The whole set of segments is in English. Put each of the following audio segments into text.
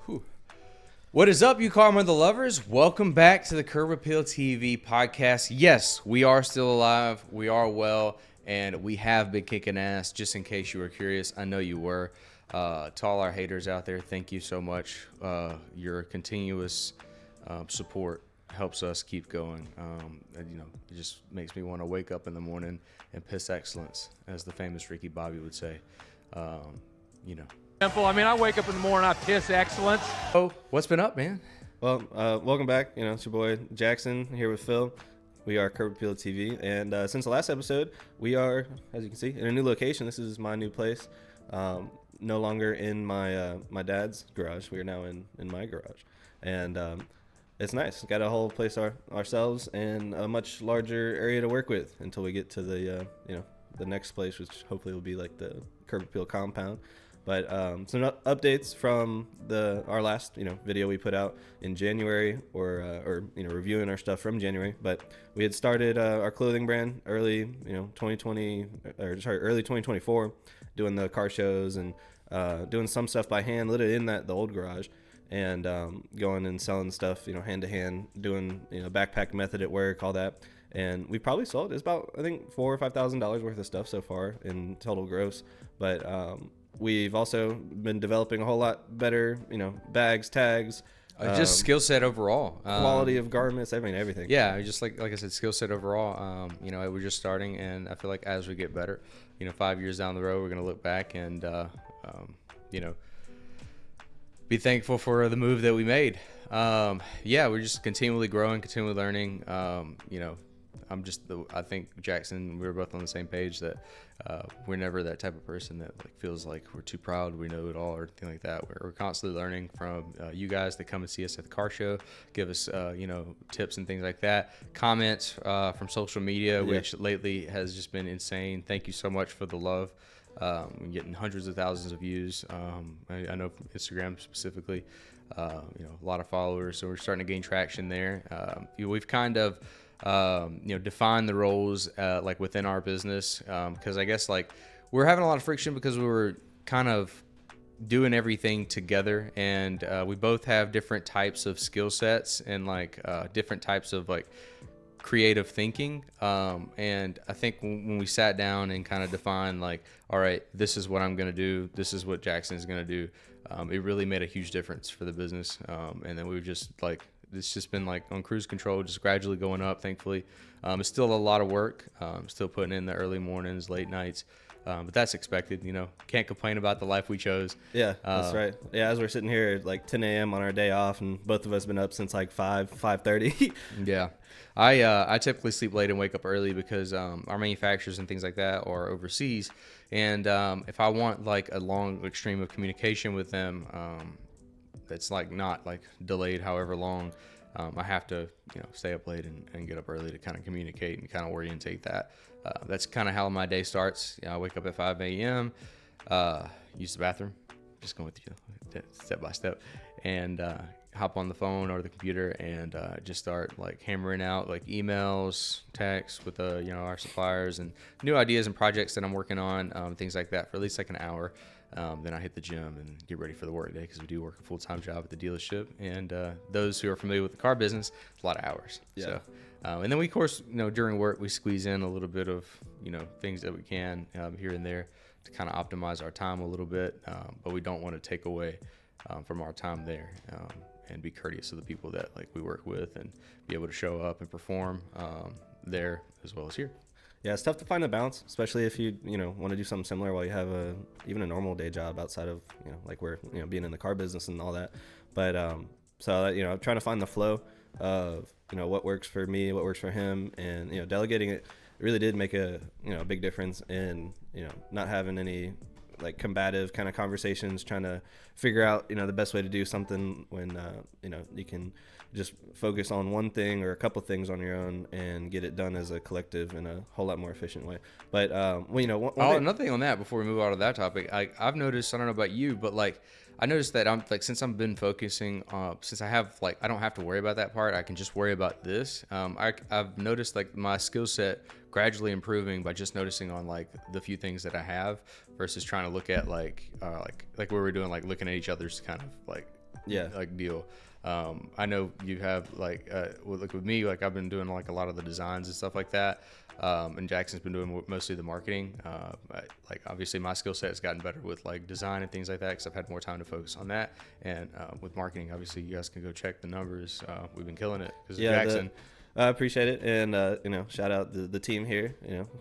Whew. What is up, you Karma the lovers? Welcome back to the Curb Appeal TV podcast. Yes, we are still alive, we are well, and we have been kicking ass. Just in case you were curious, I know you were. To all our haters out there, thank you so much. Your continuous support helps us keep going. It just makes me want to wake up in the morning and piss excellence, as the famous Ricky Bobby would say. Simple. I mean, I wake up in the morning, I piss excellence. Oh, what's been up, man? Well, welcome back. It's your boy Jackson here with Phil. We are Curb Appeal TV, and since the last episode, we are, as you can see, in a new location. This is my new place. No longer in my dad's garage. We are now in my garage, and it's nice. Got a whole place ourselves and a much larger area to work with until we get to the next place, which hopefully will be like the Curb Appeal compound. But some updates from our last video we put out in January, or reviewing our stuff from January. But we had started our clothing brand early 2024, doing the car shows and doing some stuff by hand, literally in the old garage, and going and selling stuff hand to hand, doing backpack method at work, all that. And we probably sold, it's about, I think, $4,000 or $5,000 worth of stuff so far in total gross. But we've also been developing a whole lot better, bags, tags, Just skill set overall. quality of garments, everything. Yeah, just like I said, skill set overall. We're just starting, and I feel like as we get better, 5 years down the road, we're gonna look back and be thankful for the move that we made. We're just continually growing, continually learning. I think Jackson, we were both on the same page that we're never that type of person that feels like we're too proud, we know it all, or anything like that. We're constantly learning from you guys that come and see us at the car show, give us tips and things like that. Comments from social media, which lately has just been insane. Thank you so much for the love. We're getting hundreds of thousands of views. I know from Instagram specifically, a lot of followers, so we're starting to gain traction there. We've kind of define the roles within our business, because I guess we're having a lot of friction because we were kind of doing everything together, and we both have different types of skill sets and different types of creative thinking, and I think when we sat down and kind of defined all right, this is what I'm going to do, this is what Jackson is going to do, it really made a huge difference for the business. And then we were just it's just been on cruise control, just gradually going up, thankfully. It's still a lot of work. Still putting in the early mornings, late nights. But that's expected, Can't complain about the life we chose. Yeah, that's right. Yeah, as we're sitting here at 10 a.m. on our day off, and both of us been up since 5:30. Yeah. I typically sleep late and wake up early because our manufacturers and things like that are overseas. And if I want a long stream of communication with them, that's not delayed however long, I have to stay up late and get up early to kind of communicate and kind of orientate that. That's kind of how my day starts. I wake up at 5 a.m., use the bathroom, just going with you step by step, and hop on the phone or the computer and just start hammering out emails, texts with our suppliers and new ideas and projects that I'm working on, things like that, for at least an hour. Then I hit the gym and get ready for the work day, because we do work a full-time job at the dealership. And those who are familiar with the car business, it's a lot of hours. Yeah. So, and then we, of course, during work, we squeeze in a little bit of, things that we can here and there to kind of optimize our time a little bit. But we don't want to take away from our time there, and be courteous to the people that we work with, and be able to show up and perform there as well as here. Yeah, it's tough to find a balance, especially if you want to do something similar while you have even a normal day job outside of we're being in the car business and all that. But I'm trying to find the flow of what works for me, what works for him, and delegating it really did make a big difference in not having any combative kind of conversations, trying to figure out the best way to do something when you can just focus on one thing or a couple things on your own and get it done as a collective in a whole lot more efficient way. But another thing on that before we move on to that topic, I've noticed, I don't know about you, but I noticed that I'm since I've been focusing, since I have I don't have to worry about that part, I can just worry about this. I've noticed my skill set gradually improving by just noticing on the few things that I have versus trying to look at where we're doing looking at each other's kind of like deal. I know you have like with me, like I've been doing like a lot of the designs and stuff like that. And Jackson's been doing mostly the marketing. Like obviously my skill set has gotten better with like design and things like that because I've had more time to focus on that. And with marketing, obviously you guys can go check the numbers. We've been killing it because Jackson. I appreciate it, and shout out the team here,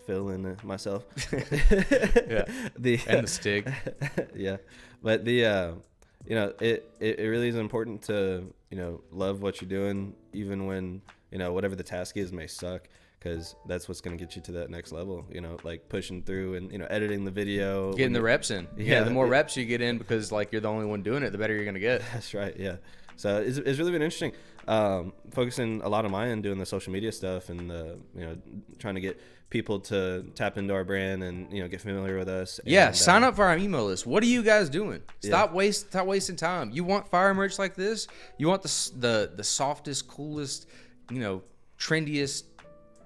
Phil and myself. Yeah, and the Stig. Yeah, but it really is important to love what you're doing, even when whatever the task is may suck, because that's what's going to get you to that next level. Like pushing through and editing the video, getting the reps in. Yeah, the more reps you get in, because like you're the only one doing it, the better you're going to get. That's right. Yeah. So it's really been interesting. Focusing a lot on my end, doing the social media stuff, and trying to get people to tap into our brand and get familiar with us. Yeah, and, sign up for our email list. What are you guys doing? Stop wasting time. You want fire merch like this? You want the softest, coolest, trendiest,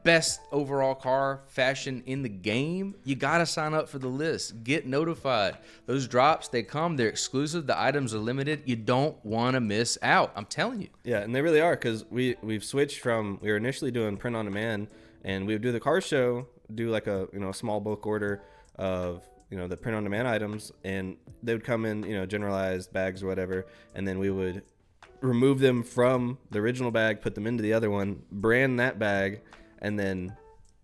best overall car fashion in the game? You gotta sign up for the list. Get notified. Those drops, they come, they're exclusive, the items are limited. You don't want to miss out. I'm telling you. Yeah, and they really are, because we've switched from, we were initially doing print on demand, and we would do the car show, do like a small bulk order of the print on demand items, and they would come in generalized bags or whatever, and then we would remove them from the original bag, put them into the other one, brand that bag, and then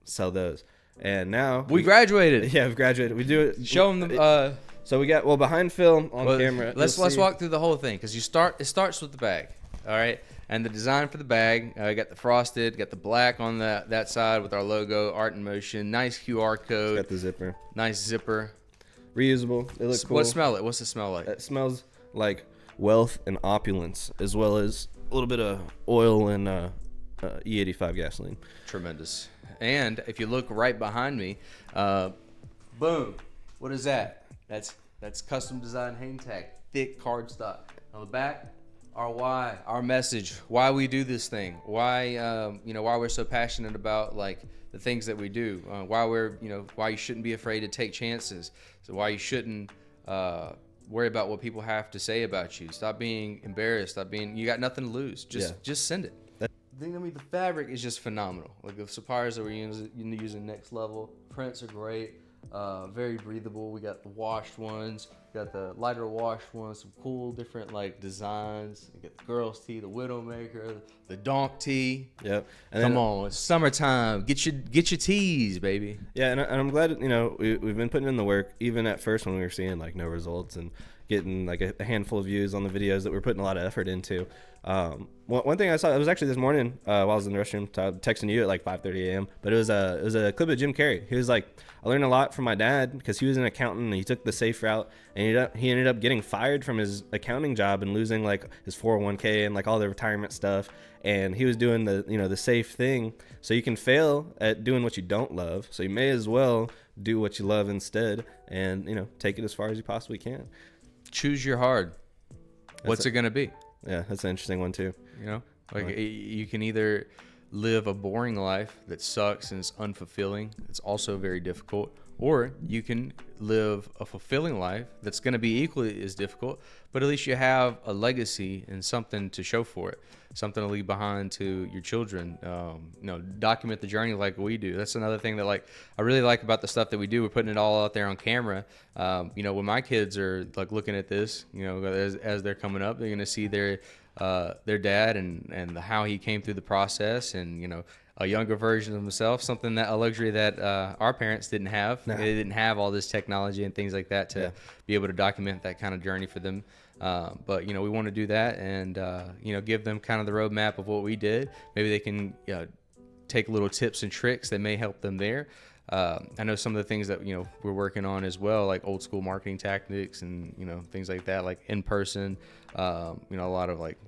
sell those. And now we graduated. Yeah, we've graduated. We do it. Show them the. So we got behind Phil on camera. Let's walk through the whole thing, because it starts with the bag, all right, and the design for the bag. Got the frosted, got the black on that side with our logo, Art in Motion. Nice QR code. Got the zipper. Nice zipper. Reusable. It looks cool. What's it smell like? It smells like wealth and opulence, as well as a little bit of oil and E85 gasoline. Tremendous. And if you look right behind me, boom, what is that? That's custom design hang tag, thick cardstock. On the back, our why, our message, why we do this thing, why why we're so passionate about like the things that we do, why why you shouldn't be afraid to take chances, so why you shouldn't worry about what people have to say about you. Stop being embarrassed. You got nothing to lose. Just send it. The fabric is just phenomenal. Like the suppliers that we're using next level. Prints are great. Very breathable. We got the washed ones. We got the lighter washed ones. Some cool different like designs. We got the girls' tee, the Widowmaker, the donk tee. Yep. And come on, it's summertime. Get your tees, baby. Yeah, and I'm glad we've been putting in the work. Even at first when we were seeing like no results and getting like a handful of views on the videos that we're putting a lot of effort into. One thing I saw, it was actually this morning while I was in the restroom, texting you at like 5:30 a.m. But it was a clip of Jim Carrey. He was like, I learned a lot from my dad because he was an accountant and he took the safe route, and he ended up getting fired from his accounting job and losing like his 401k and like all the retirement stuff. And he was doing the safe thing. So you can fail at doing what you don't love. So you may as well do what you love instead, and take it as far as you possibly can. Choose your hard. What's it gonna be? Yeah, that's an interesting one too. You can either live a boring life that sucks and is unfulfilling. It's also very difficult. Or you can live a fulfilling life that's going to be equally as difficult, but at least you have a legacy and something to show for it, something to leave behind to your children. Document the journey like we do. That's another thing that like I really like about the stuff that we do. We're putting it all out there on camera. When my kids are like looking at this, as they're coming up, they're going to see their dad and how he came through the process, and a younger version of himself, a luxury that our parents didn't have. No. They didn't have all this technology and things like that to be able to document that kind of journey for them. But we want to do that and give them kind of the roadmap of what we did. Maybe they can take little tips and tricks that may help them there. I know some of the things that we're working on as well, like old school marketing tactics and things like that, like in person. A lot of like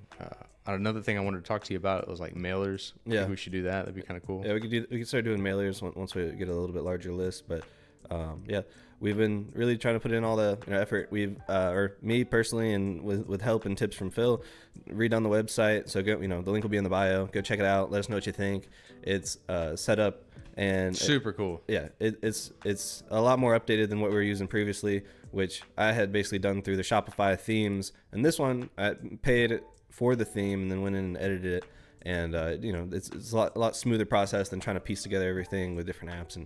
another thing I wanted to talk to you about was like mailers. Yeah, maybe we should do that. That'd be kind of cool. Yeah, we could start doing mailers once we get a little bit larger list. But we've been really trying to put in all the effort. We've or me personally, and with help and tips from Phil, redone the website. So go, the link will be in the bio. Go check it out. Let us know what you think. It's set up and super cool. Yeah, it's a lot more updated than what we were using previously. which I had basically done through the Shopify themes. And this one, I paid for the theme and then went in and edited it. And, you know, it's a lot smoother process than trying to piece together everything with different apps.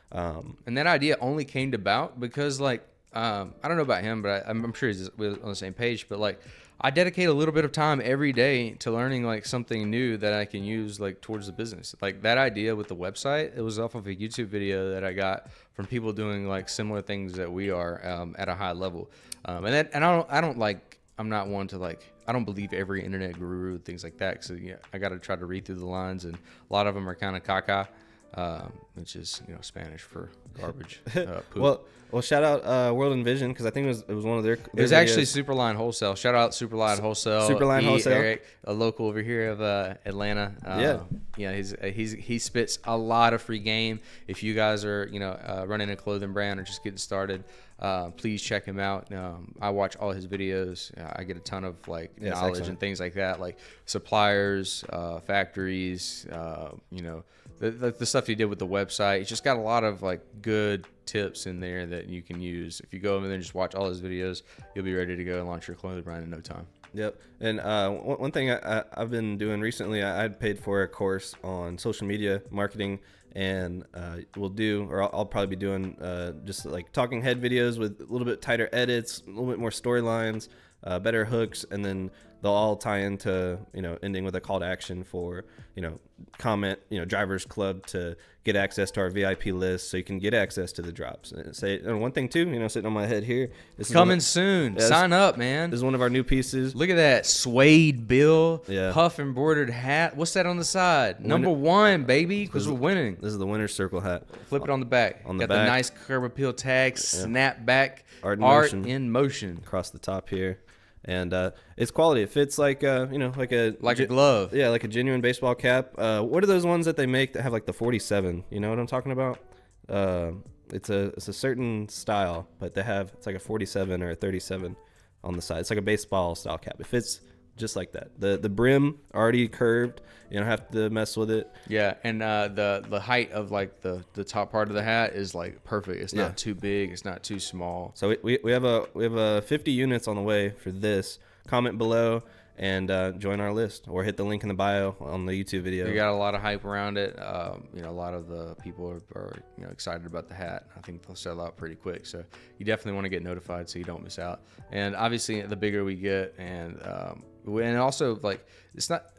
And that idea only came about because, like, I don't know about him, but I'm sure we're on the same page. But, like, I dedicate a little bit of time every day to learning, like, something new that I can use, like, towards the business. Like, that idea with the website, it was off of a YouTube video that I got from people doing, like, similar things that we are at a high level. And I'm not one to, like, I don't believe every internet guru, things like that. So, yeah, I got to try to read through the lines, and a lot of them are kind of caca. Which is, you know, Spanish for garbage. Poop. Well, shout out World Envision, because I think it was one of their It was actually Superline Wholesale. Shout out Superline Wholesale. Superline Wholesale, Eric, a local over here of Atlanta. He spits a lot of free game. If you guys are, you know, running a clothing brand or just getting started, please check him out. I watch all his videos. I get a ton of knowledge excellent. and things like that, like suppliers, factories, you know. The stuff he did with the website. He's just got a lot of like good tips in there that you can use. If you go over there and just watch all his videos, you'll be ready to go and launch your clothing brand in no time. Yep. And one thing I've been doing recently, I paid for a course on social media marketing, and I'll probably be doing just like talking head videos with a little bit tighter edits, a little bit more storylines, better hooks, and then they'll all tie into, you know, ending with a call to action for, you know, comment, you know, drivers club to get access to our VIP list so you can get access to the drops. And one thing too, you know, sitting on my head here, it's coming soon. Yeah, sign up, man. This is one of our new pieces. Look at that suede bill, yeah. Puff embroidered hat. What's that on the side? Number 1, baby, because we're winning. This is the winner's circle hat. Flip it on the back. On the Got back. the nice curb appeal tag, snap back, art in motion across the top here. And it's quality. It fits like you know, like a glove. Yeah, like a genuine baseball cap. What are those ones that they make that have like the 47? You know what I'm talking about? It's a certain style, but it's like a 47 or a 37 on the side. It's like a baseball style cap. It fits just like that. The brim already curved. You don't have to mess with it. Yeah, and the height of like the top part of the hat is like perfect. It's not too big. It's not too small. So we have a 50 units on the way for this. Comment below and join our list, or hit the link in the bio on the YouTube video. We got a lot of hype around it. You know, a lot of the people are you know, excited about the hat. I think they'll sell out pretty quick. So you definitely want to get notified so you don't miss out. And obviously, the bigger we get, and also like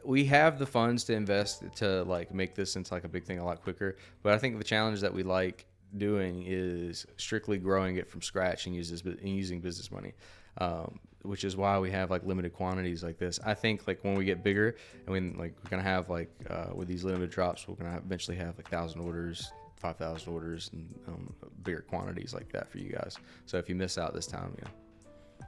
we have the funds to invest to like make this into like a big thing a lot quicker. But I think the challenge that we like doing is strictly growing it from scratch and using business money. Which is why we have like limited quantities like this. I think like when we get bigger, and we're gonna have like with these limited drops, we're gonna eventually have like 1,000 orders, 5,000 orders, and bigger quantities like that for you guys. So if you miss out this time, you know,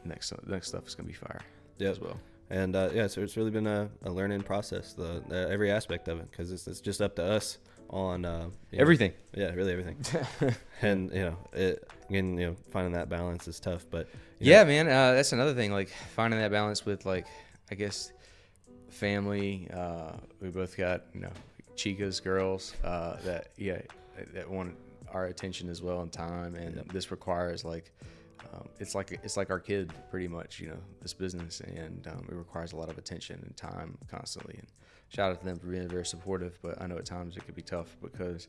next stuff is gonna be fire as well. And so it's really been a learning process, the every aspect of it, because it's just up to us on everything. Yeah, really everything. And you know, finding that balance is tough, but man, that's another thing, like finding that balance with like, I guess, family. We both got, you know, chicas, girls that want our attention as well and time, and this requires like it's like our kid pretty much, you know, this business, and it requires a lot of attention and time constantly. And shout out to them for being very supportive, but I know at times it could be tough because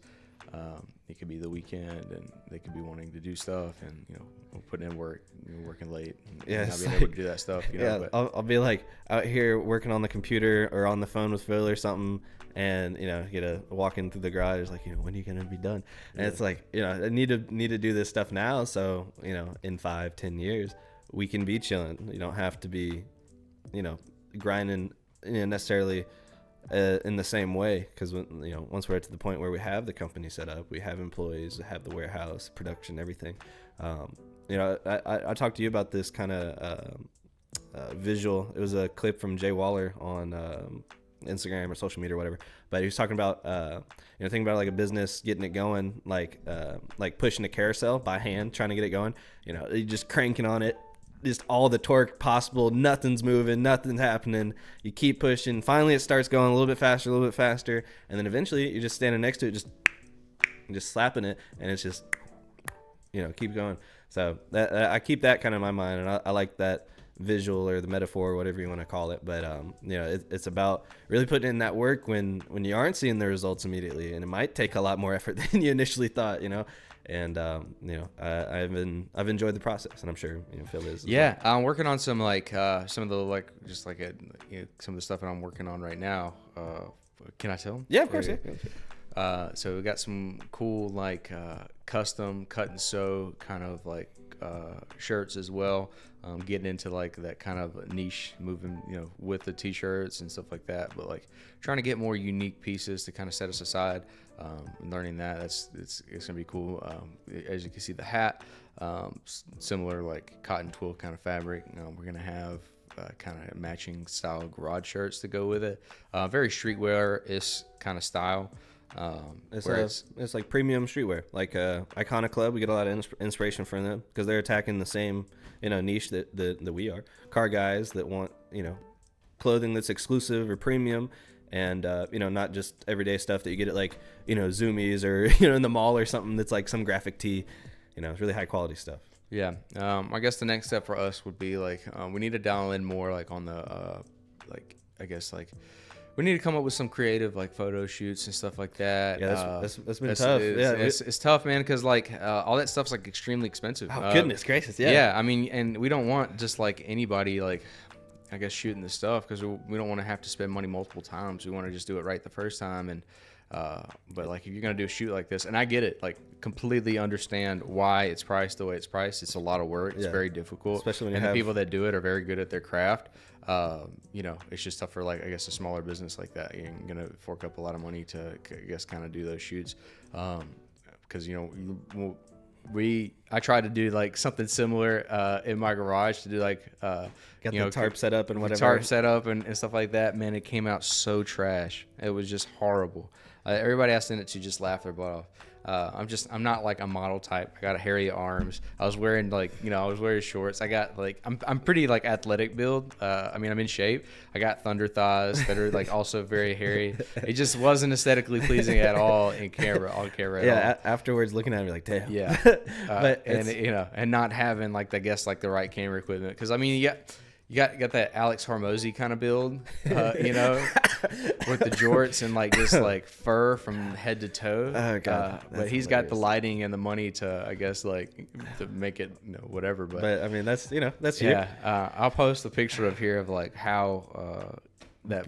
it could be the weekend and they could be wanting to do stuff, and you know, putting in work, working late, and not being able to do that stuff. You know, but I'll be like out here working on the computer or on the phone with Phil or something, and you know, get a walking through the garage, like, you know, when are you gonna be done? And it's like, you know, I need to do this stuff now, so you know, in 5-10 years we can be chilling. You don't have to be, you know, grinding, you know, necessarily in the same way, because you know, once we're to the point where we have the company set up, we have employees, have the warehouse, production, everything. You know, I talked to you about this kind of visual. It was a clip from Jay Waller on Instagram or social media or whatever, but he was talking about you know, thinking about like a business getting it going, like pushing a carousel by hand, trying to get it going. You know, you just cranking on it, just all the torque possible, nothing's moving, nothing's happening. You keep pushing, finally it starts going a little bit faster, and then eventually you're just standing next to it, just slapping it, and it's just, you know, keep going. So I keep that kind of in my mind, and I like that visual or the metaphor or whatever you want to call it. But it's about really putting in that work when you aren't seeing the results immediately, and it might take a lot more effort than you initially thought. And I've enjoyed the process, and I'm sure Phil is. Yeah, I'm working on some some of the some of the stuff that I'm working on right now. Can I tell them? Yeah, of course. Yeah. So we got some cool custom cut and sew kind of shirts as well. Getting into that kind of niche, moving with the t-shirts and stuff like that. But trying to get more unique pieces to kind of set us aside. Learning that it's gonna be cool. As you can see, the hat, similar cotton twill kind of fabric. We're gonna have kind of matching style garage shirts to go with it. Very streetwear-ish kind of style. It's like premium streetwear, like Iconic Club. We get a lot of inspiration from them because they're attacking the same niche that we are. Car guys that want clothing that's exclusive or premium, and not just everyday stuff that you get at Zoomies or in the mall or something that's like some graphic tee. It's really high quality stuff. Yeah. I guess the next step for us would be we need to dial in more on the we need to come up with some creative photo shoots and stuff like that. Yeah, that's been tough. It's tough, man, because all that stuff's extremely expensive. Oh, goodness gracious, yeah. Yeah, I mean, and we don't want just anybody I guess shooting the stuff, because we don't want to have to spend money multiple times. We want to just do it right the first time. And but if you're gonna do a shoot like this, and I get it, completely understand why it's priced the way it's priced. It's a lot of work. It's very difficult, especially when the people that do it are very good at their craft. It's just tough for I guess a smaller business like that. You're gonna fork up a lot of money to, I guess, kind of do those shoots, because I tried to do something similar in my garage to do got the tarp set up and whatever. Tarp set up and stuff like that. Man, it came out so trash. It was just horrible. Everybody I sent it to just laughed their butt off. I'm not a model type. I got hairy arms. I was wearing I was wearing shorts. I got I'm pretty athletic build. I mean, I'm in shape. I got thunder thighs that are also very hairy. It just wasn't aesthetically pleasing at all on camera at all. Afterwards looking at me damn. Yeah. But and not having I guess the right camera equipment, because I mean you got that Alex Hormozy kind of build, with the jorts and just fur from head to toe. Oh god! But he's got the lighting and the money to, I guess, to make it whatever. But I mean that's that's yeah. I'll post a picture of how a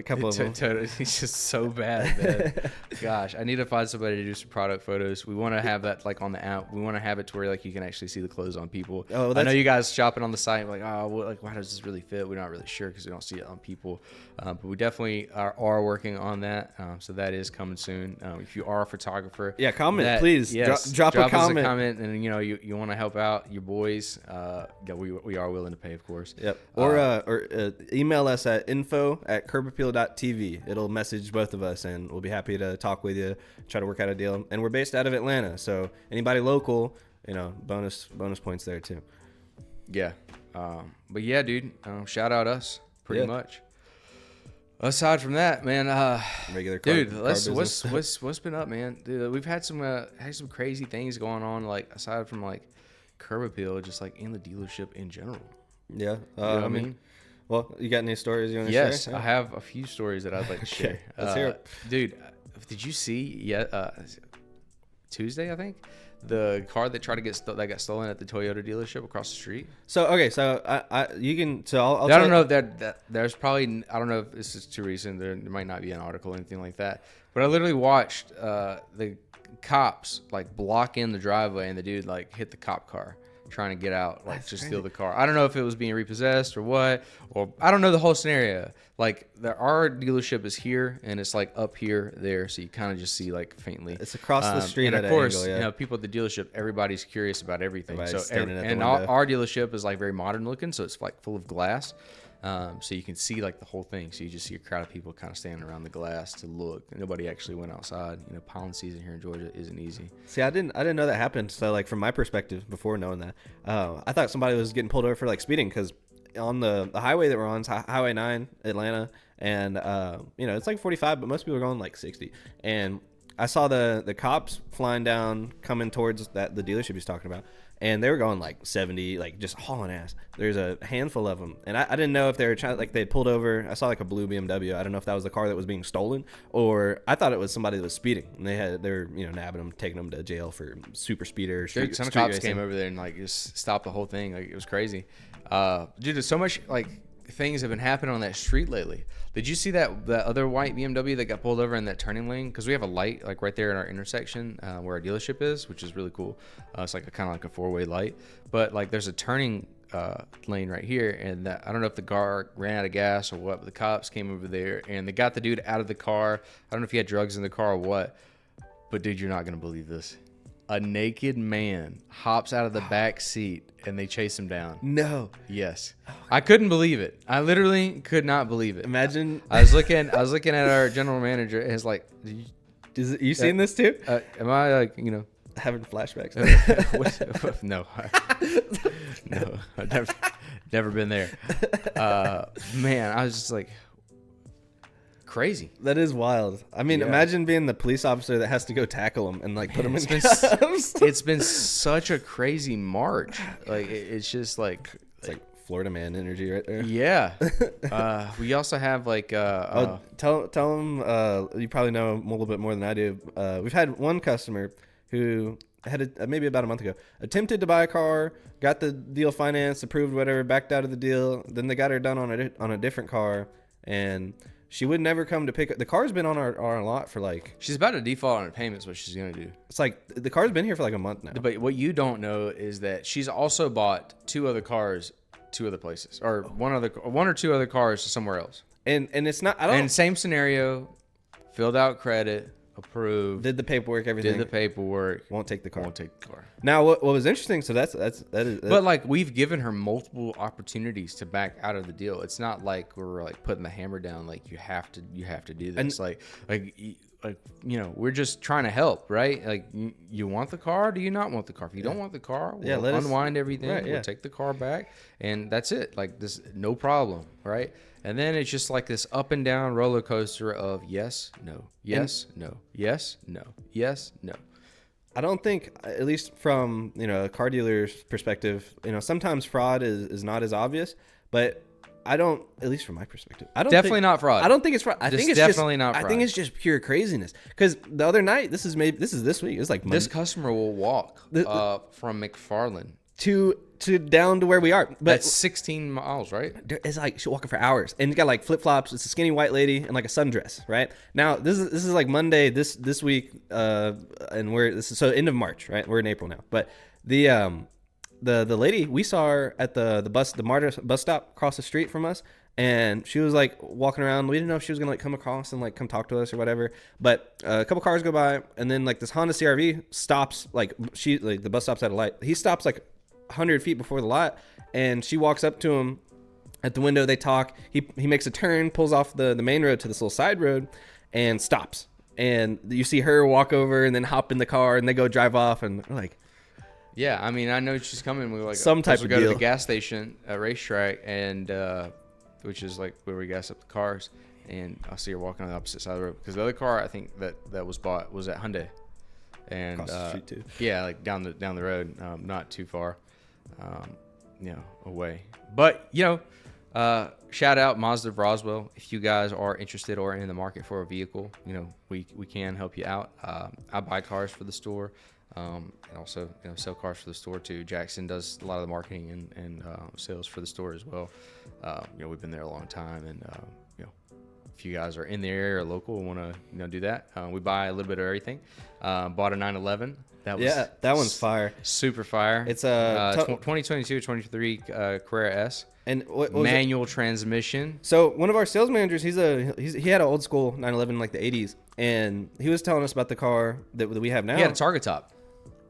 couple of them. He's just so bad, man. Gosh, I need to find somebody to do some product photos. We want to have that on the app. We want to have it to where you can actually see the clothes on people. I know you guys shopping on the site why does this really fit? We're not really sure because we don't see it on people. But we definitely are working on that. So that is coming soon. If you are a photographer, comment please. Yes, drop a comment. Us a comment, and you want to help out your boys. We are willing to pay, of course. Yep. Or email us at info@curbappeal.tv. It'll message both of us, and we'll be happy to talk with you, try to work out a deal. And we're based out of Atlanta, so anybody local, bonus points there too. Yeah. But yeah, dude, shout out us pretty much. Aside from that, man, regular car, dude, what's been up, man? Dude, we've had some crazy things going on, aside from Curb Appeal, just in the dealership in general. Yeah. You know what I mean? Well, you got any stories you want to share? Yes, I have a few stories that I'd like to share. Let's hear it. Dude, did you see Tuesday, I think, the car that tried to that got stolen at the Toyota dealership across the street? So I'll I don't know that there's probably, I don't know if this is too recent. There might not be an article or anything like that. But I literally watched the cops block in the driveway, and the dude hit the cop car trying to get out, to steal the car. I don't know if it was being repossessed or what, or I don't know the whole scenario. Our dealership is here, and it's up here, there, so you kind of just see faintly. It's across the street, and at of course, an angle, people at the dealership, everybody's curious about everything. Everybody's So our dealership is very modern looking, so it's full of glass. So you can see the whole thing. So you just see a crowd of people kind of standing around the glass to look. Nobody actually went outside. Pollen season here in Georgia isn't easy. See, I didn't know that happened. So from my perspective, before knowing that, I thought somebody was getting pulled over for speeding, because on the highway that we're on, Highway 9, Atlanta, and it's 45, but most people are going 60. And I saw the cops flying down, coming towards the dealership he's talking about. and they were going like 70, like just hauling ass. There's a handful of them, and I didn't know if they were trying, like they pulled over. I saw like a blue BMW. I don't know if that was the car that was being stolen, or I thought it was somebody that was speeding, and they were nabbing them, taking them to jail for super speeder. Dude, some cops came over there and like just stopped the whole thing. Like it was crazy. Dude, there's so much like things have been happening on that street lately. Did you see that other white BMW that got pulled over in that turning lane? Because we have a light like right there in our intersection where our dealership is, which is really cool. It's like kind of like a 4-way light, but like there's a turning lane right here, and I don't know if the car ran out of gas or what, but the cops came over there and they got the dude out of the car. I don't know if he had drugs in the car or what, but dude, you're not gonna believe this. A naked man hops out of the back seat and they chase him down. No. Yes. I couldn't believe it. I literally could not believe it. Imagine. I was looking at our general manager and it's like, You seen this too? am I like, Having flashbacks. No. No. I've never been there. Man, I was just like, crazy. That is wild. I mean, imagine being the police officer that has to go tackle him and like put him in cuffs. It's been such a crazy march. Like it's just like it's like Florida man energy right there. Yeah. We also have like tell them you probably know a little bit more than I do. We've had one customer who had maybe about a month ago attempted to buy a car, got the deal financed, approved, whatever, backed out of the deal. Then they got her done on a different car, and she would never come to pick up. The car's been on our lot for like... She's about to default on her payments, what she's going to do. It's like the car's been here for like a month now. But what you don't know is that she's also bought 2 other cars, 2 other places, or one or 2 other cars somewhere else. And it's not... And same scenario, filled out credit, approved. Did the paperwork, everything. Did the paperwork. Won't take the car. Won't take the car. Now, what was interesting, so that is... But like we've given her multiple opportunities to back out of the deal. It's not like we're like putting the hammer down. Like you have to do this. And we're just trying to help, right? Like you want the car? Do you not want the car? If you don't want the car, we'll unwind everything. Right, we'll take the car back, and that's it. Like this, no problem, right? And then it's just like this up and down roller coaster of yes, no, yes, no, yes, no, yes, no. I don't think, at least from a car dealer's perspective, sometimes fraud is not as obvious, but I don't, at least from my perspective, I don't definitely not fraud. I don't think it's fraud. I think it's definitely not fraud. I think it's just pure craziness. Because the other night, this is this week. It's like Monday. This customer will walk from McFarland to down to where we are. But that's 16 miles, right? It's like she's walking for hours, and you got like flip flops. It's a skinny white lady and like a sundress, right? Now this is like Monday this week, and so end of March, right? We're in April now, but the lady, we saw her at the MARTA bus stop across the street from us, and she was like walking around. We didn't know if she was gonna like come across and like come talk to us or whatever. But a couple cars go by, and then like this Honda CRV stops. Like the bus stops at a light. He stops like 100 feet before the lot, and she walks up to him at the window. They talk. He makes a turn, pulls off the main road to this little side road, and stops. And you see her walk over and then hop in the car, and they go drive off, and we're like. Yeah, I mean, I know she's coming. We're like, some type of go deal. To the gas station, a racetrack, and which is like where we gas up the cars. And I'll see her walking on the opposite side of the road because the other car I think that was bought was at Hyundai, and across the street too. Yeah, like down the road, not too far, away. But shout out Mazda of Roswell. If you guys are interested or in the market for a vehicle, we can help you out. I buy cars for the store. And also sell cars for the store too. Jackson does a lot of the marketing and sales for the store as well. We've been there a long time, and if you guys are in the area or local and want to do that, we buy a little bit of everything. Bought a 911. That one's fire. Super fire. It's a 2022 23 Carrera S. And manual transmission. So one of our sales managers, he had an old school 911 like the 80s, and he was telling us about the car that we have now. He had a Targa top.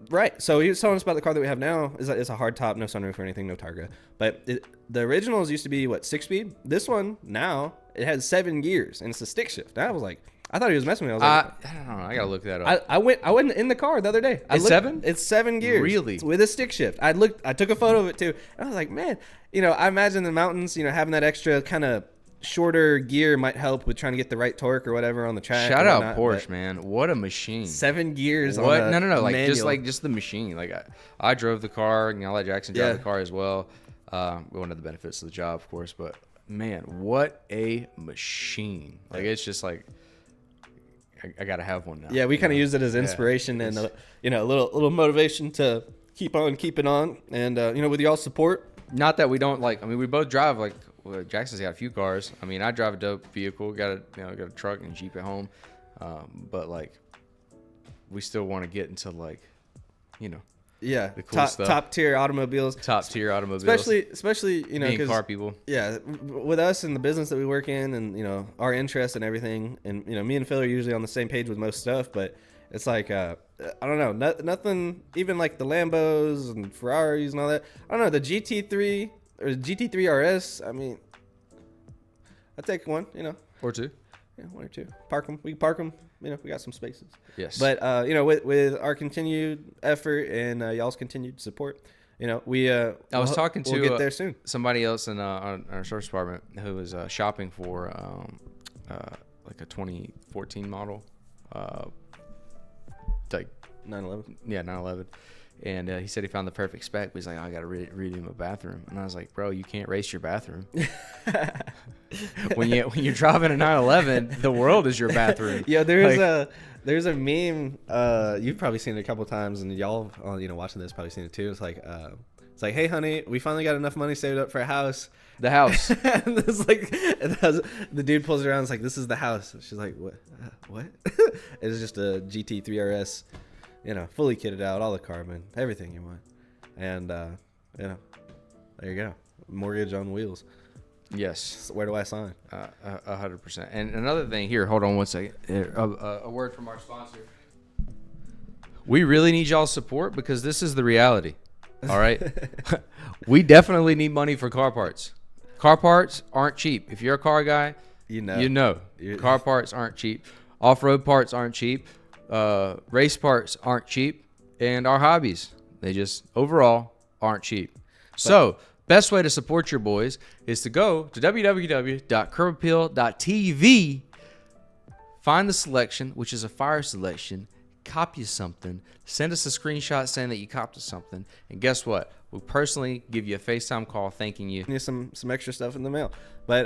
Right. So he was telling us about the car that we have now. It's a hard top, no sunroof or anything, no Targa. But the originals used to be 6-speed. This one now it has 7 gears and it's a stick shift. I was like, I thought he was messing with me. I was like, I don't know. I gotta look that up. I went in the car the other day. It's 7? It's 7 gears. Really? With a stick shift. I took a photo of it too. And I was like, man, I imagine the mountains, having that extra kind of shorter gear might help with trying to get the right torque or whatever on the track. Shout out Porsche, man. What a machine. 7 gears What? on a No. manual. Just the machine. Like I drove the car, and I let Jackson drive the car as well. One of the benefits of the job, of course. But man, what a machine! Like it's just like I gotta have one now. Yeah, we kind of use it as inspiration and a little motivation to keep on keeping on. And with y'all's support. Not that we don't like. I mean, we both drive like. Well, Jackson's got a few cars. I mean, I drive a dope vehicle. Got a truck and Jeep at home. But like, we still want to get into like, Yeah, the cool stuff. Top tier automobiles. Top tier automobiles. Especially being car people. Yeah, with us and the business that we work in, and our interests and everything, and me and Phil are usually on the same page with most stuff. But it's like I don't know, nothing. Even like the Lambos and Ferraris and all that. I don't know, the GT3 or GT3 RS. I mean, I take one. Or two. Yeah, one or two. Park them. We can park them. We got some spaces. Yes. But with our continued effort and y'all's continued support, we I was talking to we'll get there soon. Somebody else in our service department who was shopping for like a 2014 model, like 911. Yeah, 911. And he said he found the perfect spec, but he's like, I got to redo my bathroom. And I was like, bro, you can't race your bathroom. when you're driving a 911, the world is your bathroom. Yeah, there's a meme. You've probably seen it a couple times, and y'all, watching this probably seen it too. It's like, hey, honey, we finally got enough money saved up for a house. The house. And it's like, the dude pulls it around. It's like, this is the house. She's like, what? It's just a GT3 RS. Fully kitted out, all the carbon, everything you want. And, there you go. Mortgage on wheels. Yes. Where do I sign? 100%. And another thing here, hold on one second. A word from our sponsor. We really need y'all's support because this is the reality. All right? We definitely need money for car parts. Car parts aren't cheap. If you're a car guy, you know. Car parts aren't cheap. Off-road parts aren't cheap. Race parts aren't cheap, and our hobbies, they just overall aren't cheap. So best way to support your boys is to go to www.curbappeal.tv, find the selection, which is a fire selection, cop you something, send us a screenshot saying that you copped us something, and guess what? We'll personally give you a FaceTime call thanking you. Some extra stuff in the mail. But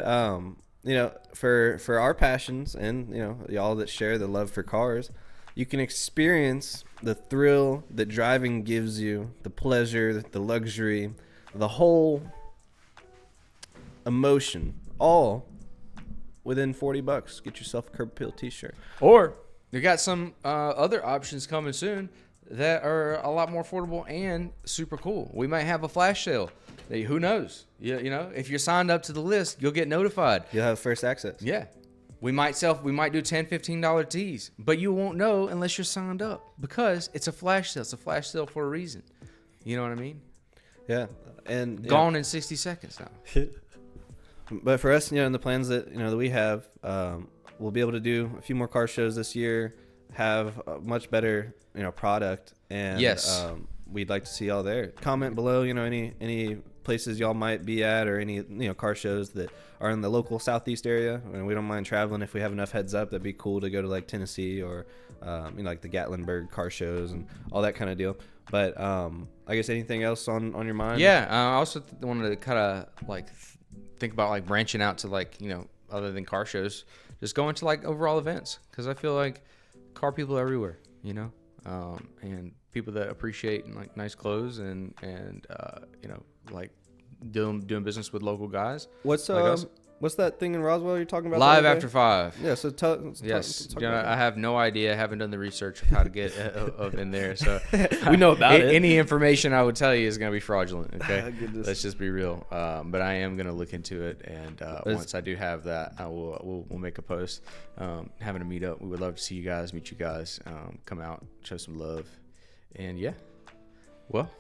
for our passions and y'all that share the love for cars, you can experience the thrill that driving gives you, the pleasure, the luxury, the whole emotion, all within $40. Get yourself a Curb Appeal t-shirt. Or we got some other options coming soon that are a lot more affordable and super cool. We might have a flash sale. Who knows? If you're signed up to the list, you'll get notified. You'll have first access. Yeah. We might do $10, $15 tees, but you won't know unless you're signed up because it's a flash sale. It's a flash sale for a reason. You know what I mean? Yeah. And gone in 60 seconds now. But for us, and the plans that that we have, we'll be able to do a few more car shows this year, have a much better product, and yes, we'd like to see y'all there. Comment below, any places y'all might be at, or any car shows that are in the local southeast area. And we don't mind traveling if we have enough heads up. That'd be cool to go to like Tennessee or like the Gatlinburg car shows and all that kind of deal. But I guess anything else on your mind? Yeah, I also wanted to kind of like think about like branching out to like other than car shows, just going to like overall events, because I feel like car people are everywhere, and people that appreciate like nice clothes and like doing business with local guys. What's that thing in Roswell you're talking about? Live after 5. Yeah. So yes. I have no idea. I haven't done the research of how to get up in there. So we know about it. Any information I would tell you is going to be fraudulent. Okay. Let's just be real. But I am going to look into it, and once I do have that, we'll make a post. Having a meetup. We would love to see you guys, meet you guys, come out, show some love, and yeah. Well,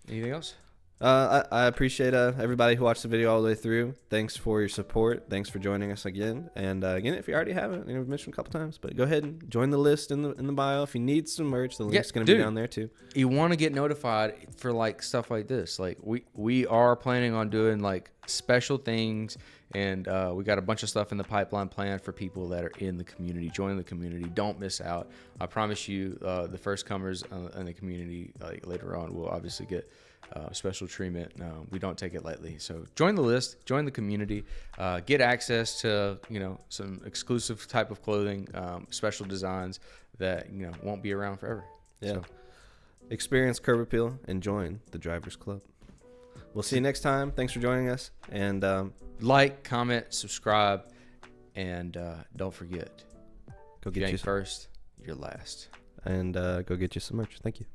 anything else? I appreciate everybody who watched the video all the way through. Thanks for your support. Thanks for joining us again. And again, if you already haven't, we've mentioned a couple times, but go ahead and join the list in the bio. If you need some merch, the link's going to be down there too. You want to get notified for like stuff like this. Like we are planning on doing like special things And we got a bunch of stuff in the pipeline planned for people that are in the community. Join the community. Don't miss out. I promise you, the first comers in the community later on will obviously get special treatment. We don't take it lightly. So join the list, join the community, get access to some exclusive type of clothing, special designs that won't be around forever. Yeah. So, experience curb appeal and join the Drivers Club. We'll see you next time. Thanks for joining us. And like, comment, subscribe, and don't forget, go if you get ain't you first, you're last. and go get you some merch. Thank you.